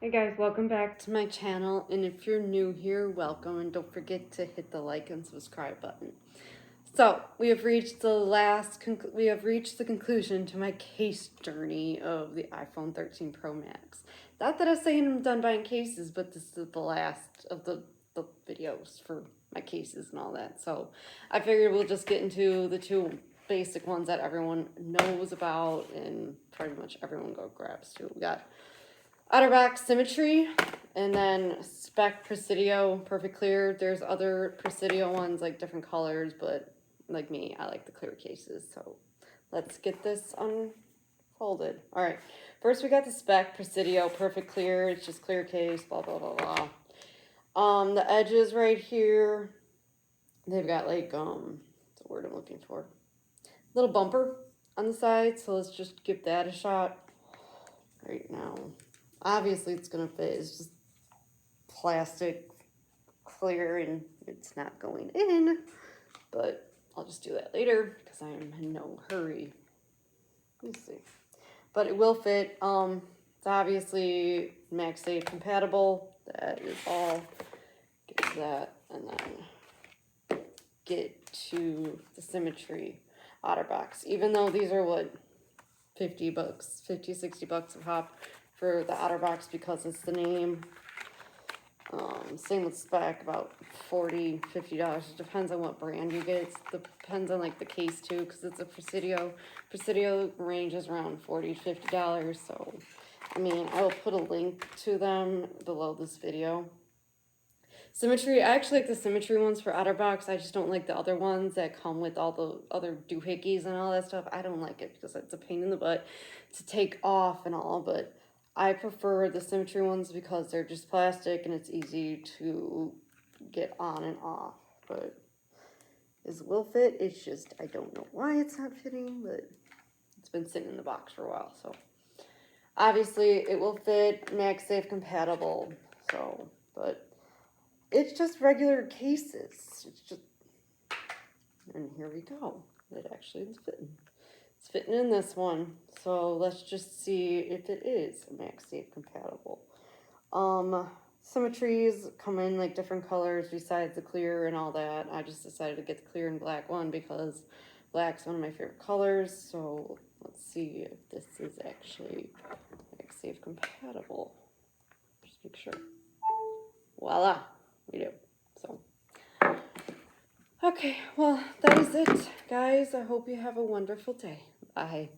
Hey guys, welcome back to my channel, and if you're new here, welcome, and don't forget to hit the like and subscribe button. So we have reached the conclusion to my case journey of the iPhone 13 Pro Max. Not that I'm saying I'm done buying cases, but this is the last of the videos for my cases and all that. So I figured we'll just get into the two basic ones that everyone knows about and pretty much everyone go grabs too. We got Otterbox Symmetry, and then Speck Presidio Perfect Clear. There's other Presidio ones, like different colors, but like me, I like the clear cases. So let's get this unfolded. All right, first we got the Speck Presidio Perfect Clear. It's just clear case, blah, blah, blah, blah. The edges right here, they've got like, what's the word I'm looking for? Little bumper on the side, so let's just give that a shot right now. Obviously it's gonna fit, it's just plastic clear and it's not going in, but I'll just do that later because I am in no hurry. Let me see, but it will fit. It's obviously MagSafe compatible. That is all. Get that, and then get to the Symmetry Otterbox. Even though these are what, 50 bucks, 50, 60 bucks a pop for the Otterbox because it's the name. Same with Speck, about $40, $50. It depends on what brand you get. It depends on like the case too, because it's a Presidio. Presidio ranges around $40 to $50. So, I mean, I will put a link to them below this video. Symmetry, I actually like the Symmetry ones for Otterbox. I just don't like the other ones that come with all the other doohickeys and all that stuff. I don't like it because it's a pain in the butt to take off and all, but I prefer the Symmetry ones because they're just plastic and it's easy to get on and off. But it will fit. It's just, I don't know why it's not fitting, but it's been sitting in the box for a while. So obviously it will fit, MagSafe compatible. So, but it's just regular cases. It's just, and here we go. It actually is fitting. It's fitting in this one. So let's just see if it is MagSafe compatible. Symmetries come in like different colors besides the clear and all that. I just decided to get the clear and black one because black's one of my favorite colors. So let's see if this is actually MagSafe compatible. Just make sure. Voila, we do. So okay, well, that is it, guys. I hope you have a wonderful day. Bye.